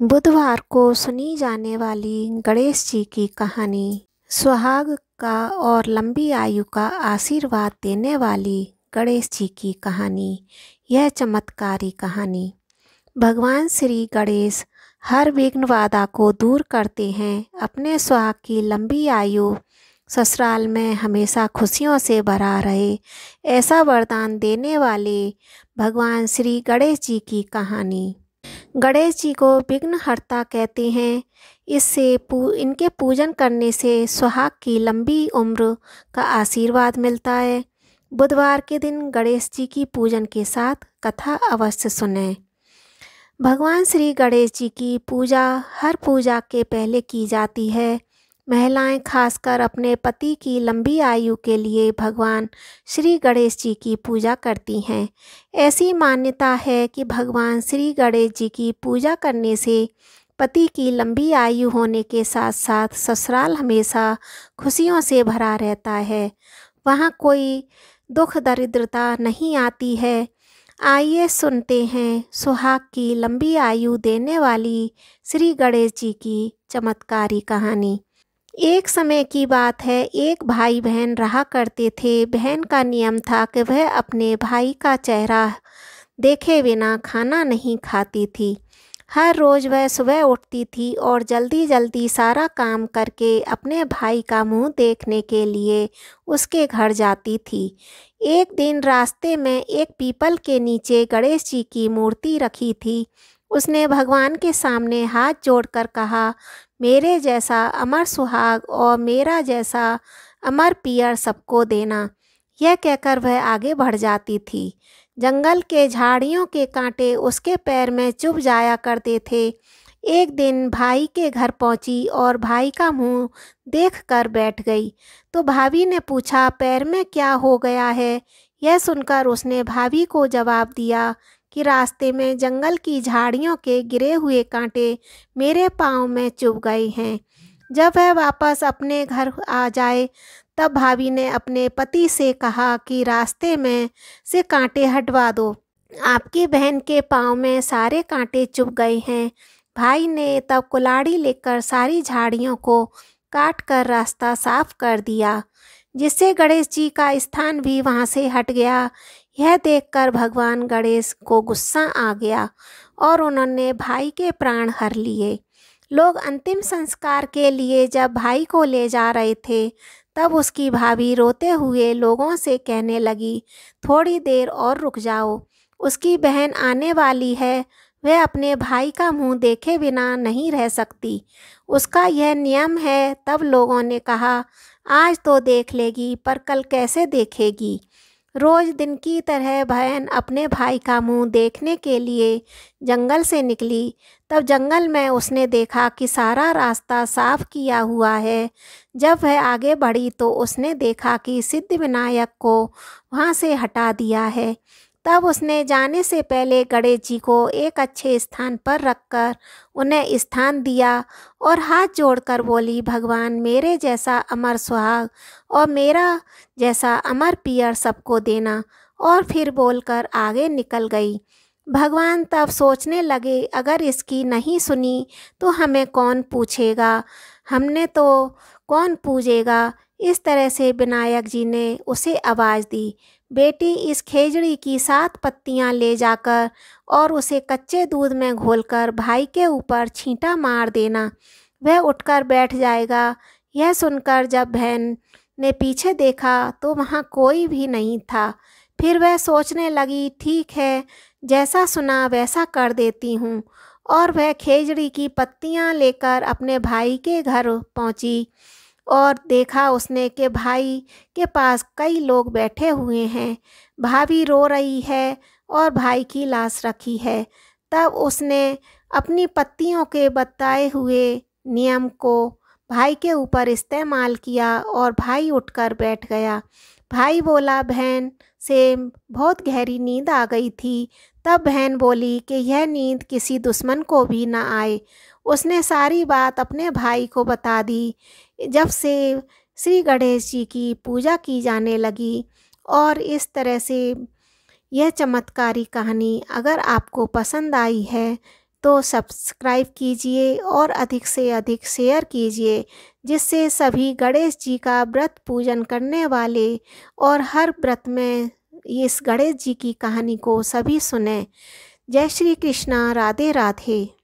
बुधवार को सुनी जाने वाली गणेश जी की कहानी सुहाग का और लंबी आयु का आशीर्वाद देने वाली गणेश जी की कहानी। यह चमत्कारी कहानी। भगवान श्री गणेश हर विघ्न बाधा को दूर करते हैं। अपने सुहाग की लंबी आयु ससुराल में हमेशा खुशियों से भरा रहे, ऐसा वरदान देने वाले भगवान श्री गणेश जी की कहानी। गणेश जी को विघ्नहर्ता कहते हैं। इनके पूजन करने से सुहाग की लंबी उम्र का आशीर्वाद मिलता है। बुधवार के दिन गणेश जी की पूजन के साथ कथा अवश्य सुनें। भगवान श्री गणेश जी की पूजा हर पूजा के पहले की जाती है। महिलाएं खासकर अपने पति की लंबी आयु के लिए भगवान श्री गणेश जी की पूजा करती हैं। ऐसी मान्यता है कि भगवान श्री गणेश जी की पूजा करने से पति की लंबी आयु होने के साथ साथ ससुराल हमेशा खुशियों से भरा रहता है, वहाँ कोई दुख दरिद्रता नहीं आती है। आइए सुनते हैं सुहाग की लंबी आयु देने वाली श्री गणेश जी की चमत्कारी कहानी। एक समय की बात है, एक भाई बहन रहा करते थे। बहन का नियम था कि वह अपने भाई का चेहरा देखे बिना खाना नहीं खाती थी। हर रोज़ वह सुबह उठती थी और जल्दी जल्दी सारा काम करके अपने भाई का मुंह देखने के लिए उसके घर जाती थी। एक दिन रास्ते में एक पीपल के नीचे गणेश जी की मूर्ति रखी थी। उसने भगवान के सामने हाथ जोड़कर कहा, मेरे जैसा अमर सुहाग और मेरा जैसा अमर पियर सबको देना। यह कहकर वह आगे बढ़ जाती थी। जंगल के झाड़ियों के कांटे उसके पैर में चुभ जाया करते थे। एक दिन भाई के घर पहुंची और भाई का मुंह देखकर बैठ गई। तो भाभी ने पूछा, पैर में क्या हो गया है? यह सुनकर उसने भाभी को जवाब दिया कि रास्ते में जंगल की झाड़ियों के गिरे हुए कांटे मेरे पाँव में चुभ गए हैं। जब वह वापस अपने घर आ जाए तब भाभी ने अपने पति से कहा कि रास्ते में से कांटे हटवा दो, आपकी बहन के पाँव में सारे कांटे चुभ गए हैं। भाई ने तब कुल्हाड़ी लेकर सारी झाड़ियों को काट कर रास्ता साफ कर दिया, जिससे गणेश जी का स्थान भी वहाँ से हट गया। यह देखकर भगवान गणेश को गुस्सा आ गया और उन्होंने भाई के प्राण हर लिए। लोग अंतिम संस्कार के लिए जब भाई को ले जा रहे थे तब उसकी भाभी रोते हुए लोगों से कहने लगी, थोड़ी देर और रुक जाओ, उसकी बहन आने वाली है, वह अपने भाई का मुंह देखे बिना नहीं रह सकती, उसका यह नियम है। तब लोगों ने कहा, आज तो देख लेगी पर कल कैसे देखेगी। रोज़ दिन की तरह बहन अपने भाई का मुंह देखने के लिए जंगल से निकली। तब जंगल में उसने देखा कि सारा रास्ता साफ किया हुआ है। जब वह आगे बढ़ी तो उसने देखा कि सिद्धिविनायक को वहाँ से हटा दिया है। तब उसने जाने से पहले गणेश जी को एक अच्छे स्थान पर रखकर उन्हें स्थान दिया और हाथ जोड़कर बोली, भगवान मेरे जैसा अमर सुहाग और मेरा जैसा अमर पियर सबको देना। और फिर बोलकर आगे निकल गई। भगवान तब सोचने लगे, अगर इसकी नहीं सुनी तो हमें कौन पूछेगा, हमने तो कौन पूजेगा। इस तरह से विनायक जी ने उसे आवाज़ दी, बेटी इस खेजड़ी की 7 पत्तियां ले जाकर और उसे कच्चे दूध में घोलकर भाई के ऊपर छींटा मार देना, वह उठकर बैठ जाएगा। यह सुनकर जब बहन ने पीछे देखा तो वहाँ कोई भी नहीं था। फिर वह सोचने लगी, ठीक है, जैसा सुना वैसा कर देती हूँ। और वह खेजड़ी की पत्तियाँ लेकर अपने भाई के घर पहुँची और देखा उसने कि भाई के पास कई लोग बैठे हुए हैं। भाभी रो रही है और भाई की लाश रखी है। तब उसने अपनी पत्तियों के बताए हुए नियम को भाई के ऊपर इस्तेमाल किया और भाई उठकर बैठ गया। भाई बोला, बहन से बहुत गहरी नींद आ गई थी। तब बहन बोली कि यह नींद किसी दुश्मन को भी ना आए। उसने सारी बात अपने भाई को बता दी। जब से श्री गणेश जी की पूजा की जाने लगी। और इस तरह से यह चमत्कारी कहानी अगर आपको पसंद आई है तो सब्सक्राइब कीजिए और अधिक से अधिक शेयर कीजिए, जिससे सभी गणेश जी का व्रत पूजन करने वाले और हर व्रत में इस गणेश जी की कहानी को सभी सुने। जय श्री कृष्णा, राधे राधे।